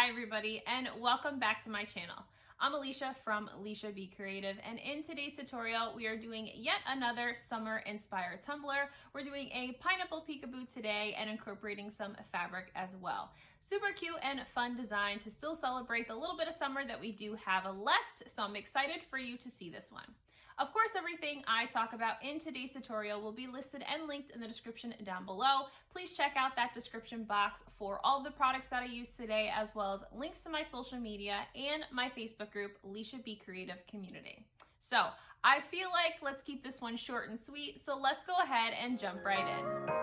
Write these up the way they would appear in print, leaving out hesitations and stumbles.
Hi everybody, and welcome back to my channel. I'm Alicia from Alicia Be Creative, and in today's tutorial we are doing yet another summer inspired tumbler. We're doing a pineapple peekaboo today and incorporating some fabric as well. Super cute and fun design to still celebrate the little bit of summer that we do have left, so I'm excited for you to see this one. Of course, everything I talk about in today's tutorial will be listed and linked in the description down below. Please check out that description box for all the products that I use today, as well as links to my social media and my Facebook group, Alicia Be Creative Community. So I feel like let's keep this one short and sweet, so let's go ahead and jump right in.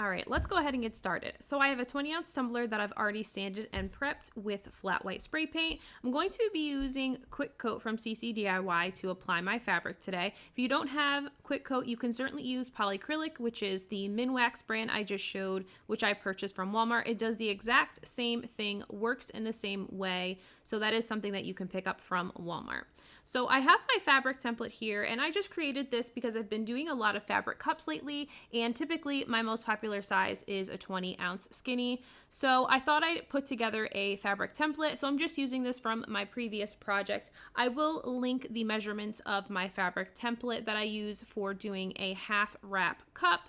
All right, let's go ahead and get started. So I have a 20-ounce tumbler that I've already sanded and prepped with flat white spray paint. I'm going to be using Quick Coat from CC DIY to apply my fabric today. If you don't have Quick Coat, you can certainly use polycrylic, which is the minwax brand I just showed, which I purchased from Walmart. It does the exact same thing, works in the same way, so that is something that you can pick up from Walmart. So I have my fabric template here, and I just created this because I've been doing a lot of fabric cups lately, and typically my most popular size is a 20-ounce skinny. So I thought I'd put together a fabric template, so I'm just using this from my previous project. I will link the measurements of my fabric template that I use for doing a half wrap cup.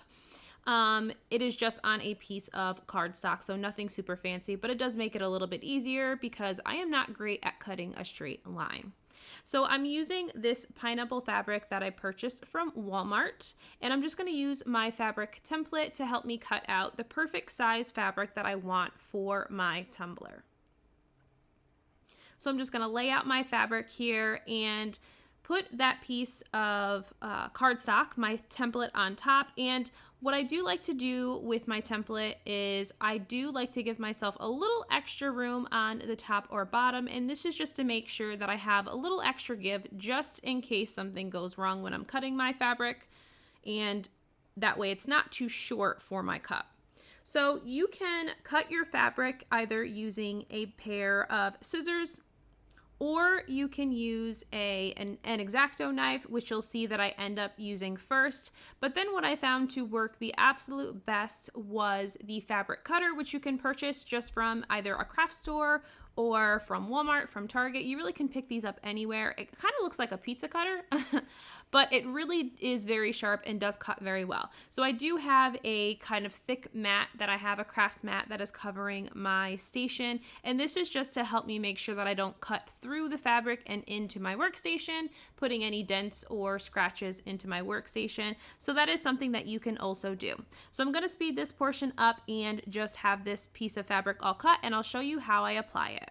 It is just on a piece of cardstock, so nothing super fancy, but it does make it a little bit easier because I am not great at cutting a straight line. So I'm using this pineapple fabric that I purchased from Walmart, and I'm just going to use my fabric template to help me cut out the perfect size fabric that I want for my tumbler. So I'm just going to lay out my fabric here and put that piece of cardstock, my template, on top. And what I do like to do with my template is I do like to give myself a little extra room on the top or bottom, and this is just to make sure that I have a little extra give just in case something goes wrong when I'm cutting my fabric, and that way it's not too short for my cup. So you can cut your fabric either using a pair of scissors, or you can use an X-Acto knife, which you'll see that I end up using first. But then what I found to work the absolute best was the fabric cutter, which you can purchase just from either a craft store or from Walmart, from Target. You really can pick these up anywhere. It kind of looks like a pizza cutter, but it really is very sharp and does cut very well. So I do have a kind of thick mat that I have, a craft mat that is covering my station, and this is just to help me make sure that I don't cut through the fabric and into my workstation, putting any dents or scratches into my workstation. So that is something that you can also do. So I'm going to speed this portion up and just have this piece of fabric all cut, and I'll show you how I apply it.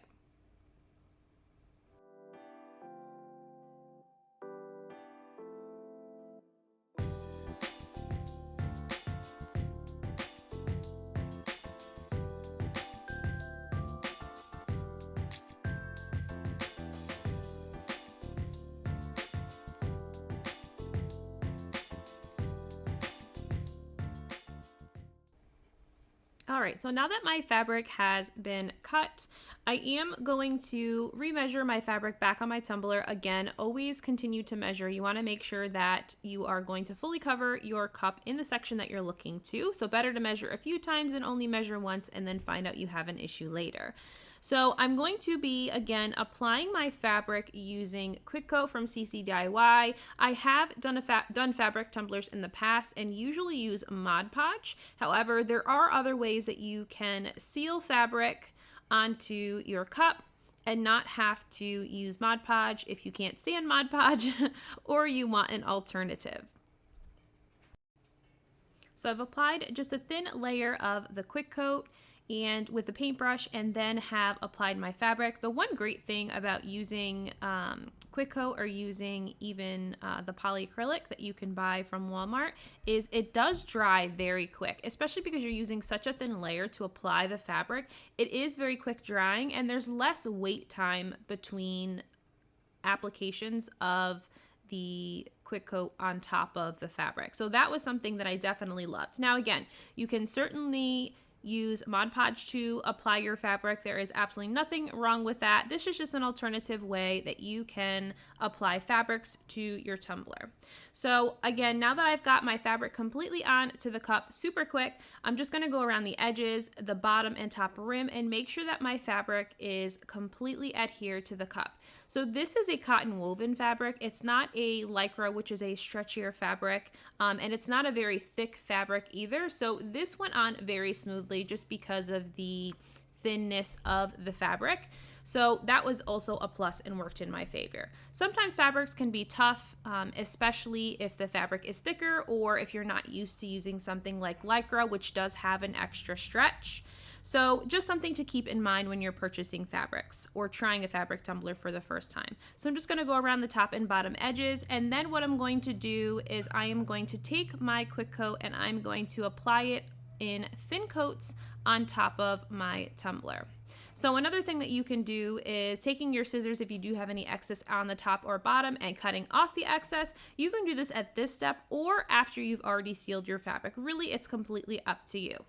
All right, so now that my fabric has been cut, I am going to remeasure my fabric back on my tumbler. Again, always continue to measure. You want to make sure that you are going to fully cover your cup in the section that you're looking to. So better to measure a few times than only measure once and then find out you have an issue later. So I'm going to be, again, applying my fabric using Quick Coat from CC DIY. I have done fabric tumblers in the past and usually use Mod Podge. However, there are other ways that you can seal fabric onto your cup and not have to use Mod Podge if you can't stand Mod Podge or you want an alternative. So I've applied just a thin layer of the Quick Coat and with the paintbrush, and then have applied my fabric. The one great thing about using Quick Coat or using even the polycrylic that you can buy from Walmart is it does dry very quick, especially because you're using such a thin layer to apply the fabric. It is very quick drying, and there's less wait time between applications of the Quick Coat on top of the fabric. So that was something that I definitely loved. Now again, you can certainly use Mod Podge to apply your fabric. There is absolutely nothing wrong with that. This is just an alternative way that you can apply fabrics to your tumbler. So again, now that I've got my fabric completely on to the cup super quick, I'm just going to go around the edges, the bottom and top rim, and make sure that my fabric is completely adhered to the cup. So this is a cotton woven fabric. It's not a lycra, which is a stretchier fabric, and it's not a very thick fabric either. So this went on very smoothly just because of the thinness of the fabric. So that was also a plus and worked in my favor. Sometimes fabrics can be tough, especially if the fabric is thicker or if you're not used to using something like lycra, which does have an extra stretch. So just something to keep in mind when you're purchasing fabrics or trying a fabric tumbler for the first time. So I'm just going to go around the top and bottom edges, and then what I'm going to do is I am going to take my quick coat and I'm going to apply it in thin coats on top of my tumbler. So another thing that you can do is taking your scissors, if you do have any excess on the top or bottom, and cutting off the excess. You can do this at this step or after you've already sealed your fabric. Really, it's completely up to you.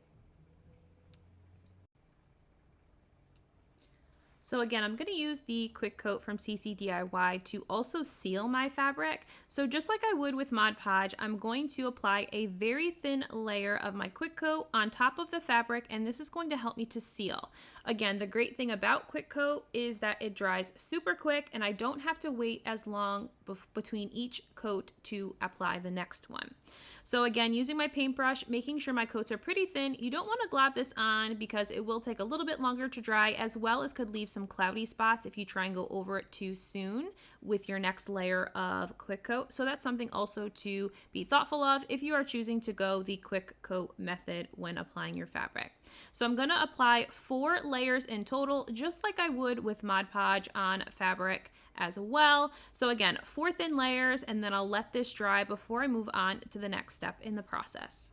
So again, I'm going to use the quick coat from CC DIY to also seal my fabric. So just like I would with Mod Podge, I'm going to apply a very thin layer of my quick coat on top of the fabric, and this is going to help me to seal. Again, the great thing about quick coat is that it dries super quick and I don't have to wait as long between each coat to apply the next one. So again, using my paintbrush, making sure my coats are pretty thin. You don't want to glob this on because it will take a little bit longer to dry, as well as could leave some cloudy spots if you try and go over it too soon with your next layer of quick coat. So that's something also to be thoughtful of if you are choosing to go the quick coat method when applying your fabric. So I'm going to apply 4 layers in total, just like I would with Mod Podge on fabric as well. So again, 4 thin layers, and then I'll let this dry before I move on to the next step in the process.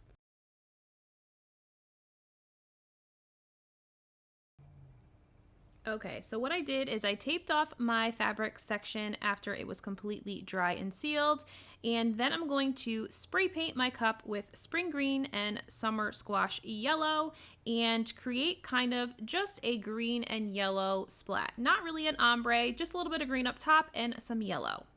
Okay, so what I did is I taped off my fabric section after it was completely dry and sealed, and then I'm going to spray paint my cup with spring green and summer squash yellow and create kind of just a green and yellow splat. Not really an ombre, just a little bit of green up top and some yellow.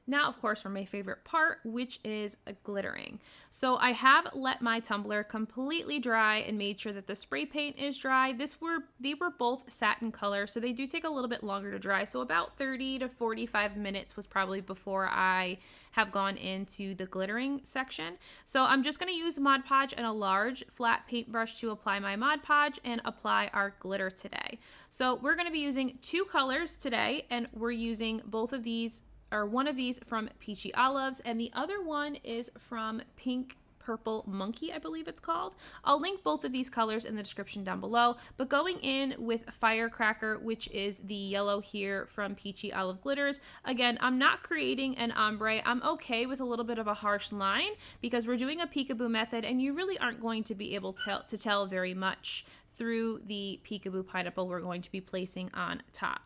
Now, of course, for my favorite part, which is glittering. So I have let my tumbler completely dry and made sure that the spray paint is dry. They were both satin color, so they do take a little bit longer to dry. So about 30 to 45 minutes was probably before I have gone into the glittering section. So I'm just going to use Mod Podge and a large flat paintbrush to apply my Mod Podge and apply our glitter today. So we're going to be using 2 colors today, and we're using both of these, or one of these from Peachy Olives, and the other one is from Pink Purple Monkey, I believe it's called. I'll link both of these colors in the description down below, but going in with Firecracker, which is the yellow here from Peachy Olive Glitters. Again, I'm not creating an ombre. I'm okay with a little bit of a harsh line because we're doing a peekaboo method, and you really aren't going to be able to tell very much through the peekaboo pineapple we're going to be placing on top.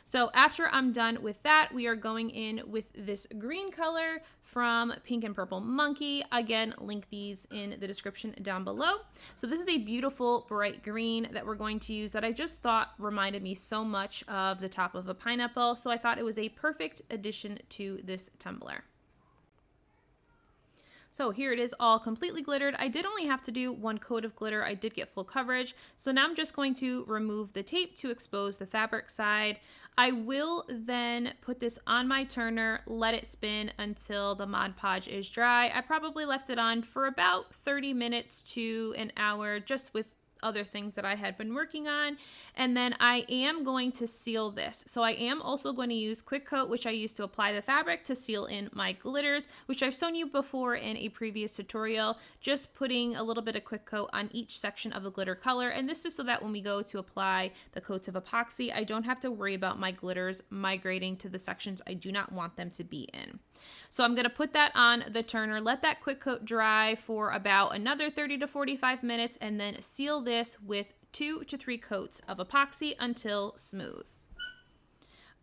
So after I'm done with that, we are going in with this green color from Pink and Purple Monkey. Again, link these in the description down below. So this is a beautiful bright green that we're going to use that I just thought reminded me so much of the top of a pineapple. So I thought it was a perfect addition to this tumbler. So here it is all completely glittered. I did only have to do 1 coat of glitter. I did get full coverage. So now I'm just going to remove the tape to expose the fabric side. I will then put this on my turner, let it spin until the Mod Podge is dry. I probably left it on for about 30 minutes to an hour, just with other things that I had been working on. And then I am going to seal this. So I am also going to use Quick Coat, which I use to apply the fabric, to seal in my glitters, which I've shown you before in a previous tutorial, just putting a little bit of Quick Coat on each section of the glitter color. And this is so that when we go to apply the coats of epoxy, I don't have to worry about my glitters migrating to the sections I do not want them to be in. So I'm going to put that on the turner, let that Quick Coat dry for about another 30 to 45 minutes, and then seal this with 2 to 3 coats of epoxy until smooth.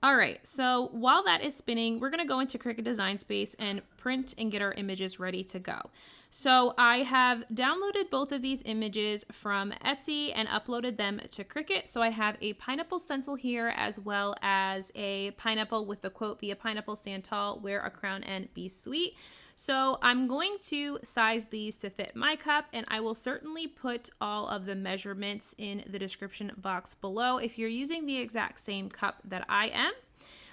All right, so while that is spinning, we're gonna go into Cricut Design Space and print and get our images ready to go. So I have downloaded both of these images from Etsy and uploaded them to Cricut. So I have a pineapple stencil here, as well as a pineapple with the quote, "Be a pineapple, stand tall, wear a crown, and be sweet." So I'm going to size these to fit my cup, and I will certainly put all of the measurements in the description box below if you're using the exact same cup that I am.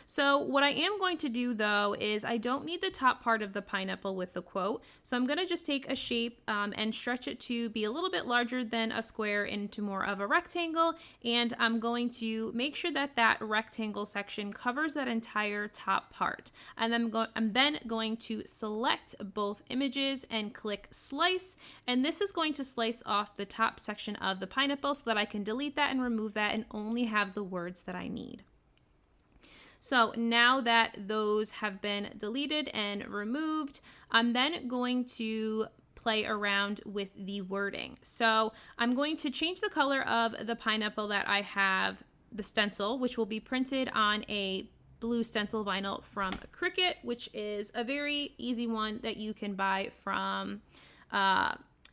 So what I am going to do though is I don't need the top part of the pineapple with the quote. So I'm going to just take a shape and stretch it to be a little bit larger than a square into more of a rectangle. And I'm going to make sure that that rectangle section covers that entire top part. And I'm then going to select both images and click slice. And this is going to slice off the top section of the pineapple so that I can delete that and remove that and only have the words that I need. So now that those have been deleted and removed, I'm then going to play around with the wording. So I'm going to change the color of the pineapple that I have, the stencil, which will be printed on a blue stencil vinyl from Cricut, which is a very easy one that you can buy from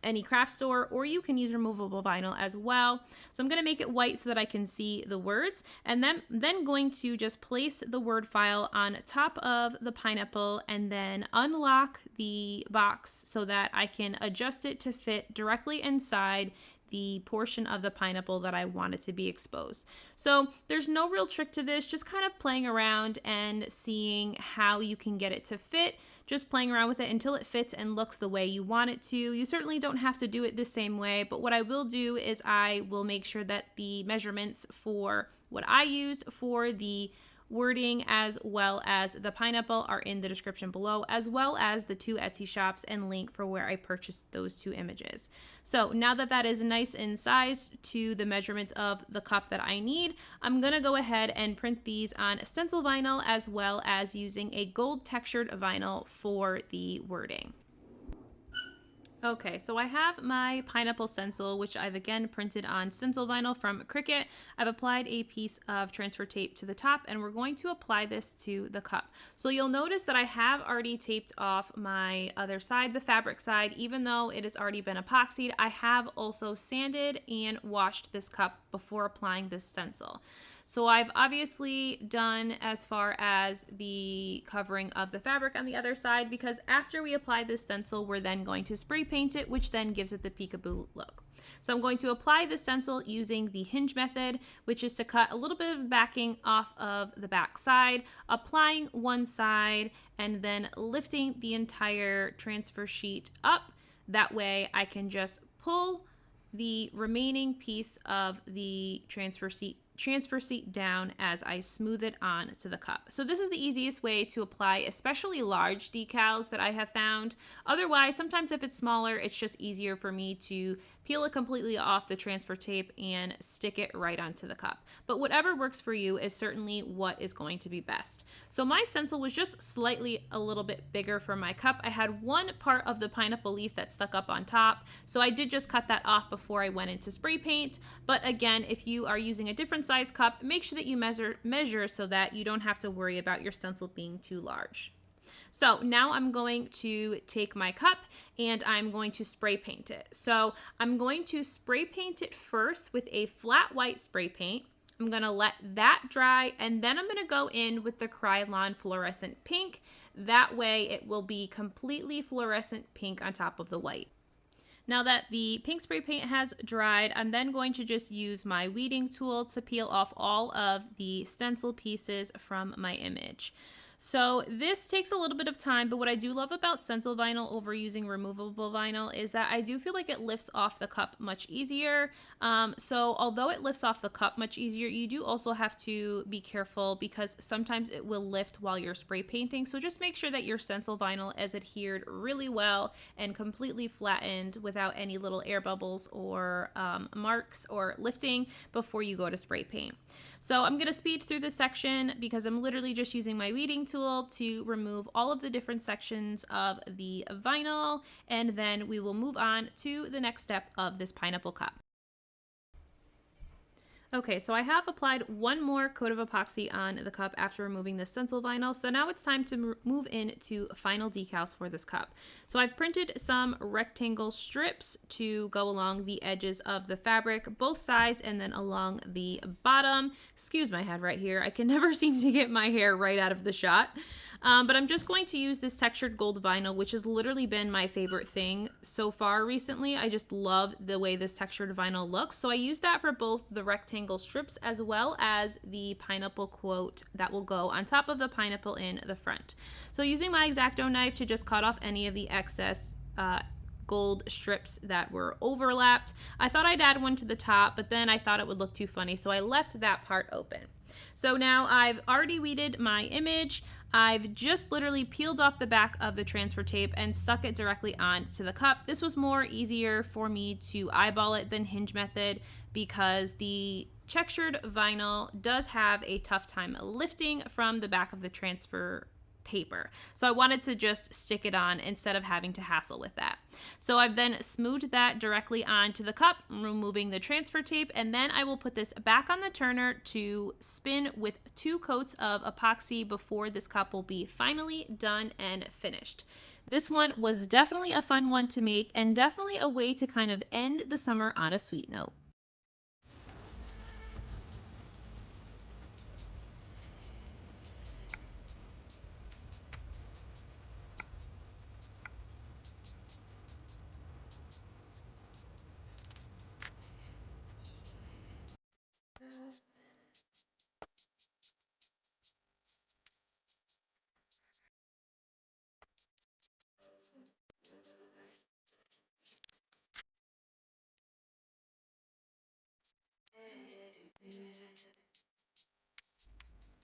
any craft store, or you can use removable vinyl as well. So I'm going to make it white so that I can see the words, and then going to just place the word file on top of the pineapple and then unlock the box so that I can adjust it to fit directly inside the portion of the pineapple that I want it to be exposed. So there's no real trick to this, just kind of playing around and seeing how you can get it to fit, just playing around with it until it fits and looks the way you want it to. You certainly don't have to do it the same way, but what I will do is I will make sure that the measurements for what I used for the wording as well as the pineapple are in the description below, as well as the two Etsy shops and link for where I purchased those two images. So now that that is nice and sized to the measurements of the cup that I need, I'm gonna go ahead and print these on stencil vinyl as well as using a gold textured vinyl for the wording. Okay, so I have my pineapple stencil, which I've again printed on stencil vinyl from Cricut. I've applied a piece of transfer tape to the top, and we're going to apply this to the cup. So you'll notice that I have already taped off my other side, the fabric side. Even though it has already been epoxied, I have also sanded and washed this cup before applying this stencil. So I've obviously done as far as the covering of the fabric on the other side, because after we apply this stencil, we're then going to spray paint it, which then gives it the peekaboo look. So I'm going to apply the stencil using the hinge method, which is to cut a little bit of backing off of the back side, applying one side, and then lifting the entire transfer sheet up. That way I can just pull the remaining piece of the transfer sheet down as I smooth it on to the cup. So this is the easiest way to apply especially large decals that I have found. Otherwise, sometimes if it's smaller, it's just easier for me to peel it completely off the transfer tape and stick it right onto the cup. But whatever works for you is certainly what is going to be best. So my stencil was just slightly a little bit bigger for my cup. I had one part of the pineapple leaf that stuck up on top, so I did just cut that off before I went into spray paint. But again, if you are using a different size cup, make sure that you measure so that you don't have to worry about your stencil being too large. So now I'm going to take my cup and I'm going to spray paint it. So I'm going to spray paint it first with a flat white spray paint. I'm going to let that dry, and then I'm going to go in with the Krylon Fluorescent pink. That way it will be completely fluorescent pink on top of the white. Now that the pink spray paint has dried, I'm then going to just use my weeding tool to peel off all of the stencil pieces from my image. So this takes a little bit of time, but what I do love about stencil vinyl over using removable vinyl is that I do feel like it lifts off the cup much easier. So although it lifts off the cup much easier, you do also have to be careful because sometimes it will lift while you're spray painting. So just make sure that your stencil vinyl is adhered really well and completely flattened without any little air bubbles or marks or lifting before you go to spray paint. So I'm going to speed through this section because I'm literally just using my weeding tool to remove all of the different sections of the vinyl, and then we will move on to the next step of this pineapple cup. Okay, so I have applied one more coat of epoxy on the cup after removing the stencil vinyl. So now it's time to move into final decals for this cup. So I've printed some rectangle strips to go along the edges of the fabric, both sides, and then along the bottom. Excuse my head right here. I can never seem to get my hair right out of the shot. But I'm just going to use this textured gold vinyl, which has literally been my favorite thing so far recently. I just love the way this textured vinyl looks. So I use that for both the rectangle strips as well as the pineapple quote that will go on top of the pineapple in the front. So using my X-Acto knife to just cut off any of the excess gold strips that were overlapped. I thought I'd add one to the top, but then I thought it would look too funny, so I left that part open. So now I've already weeded my image. I've just literally peeled off the back of the transfer tape and stuck it directly onto the cup. This was more easier for me to eyeball it than hinge method because the textured vinyl does have a tough time lifting from the back of the transfer paper. So I wanted to just stick it on instead of having to hassle with that. So I've then smoothed that directly onto the cup, removing the transfer tape, and then I will put this back on the turner to spin with 2 coats of epoxy before this cup will be finally done and finished. This one was definitely a fun one to make and definitely a way to kind of end the summer on a sweet note.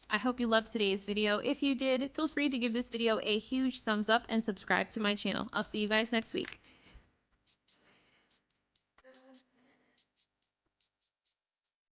I hope you loved today's video. If you did, feel free to give this video a huge thumbs up and subscribe to my channel. I'll see you guys next week.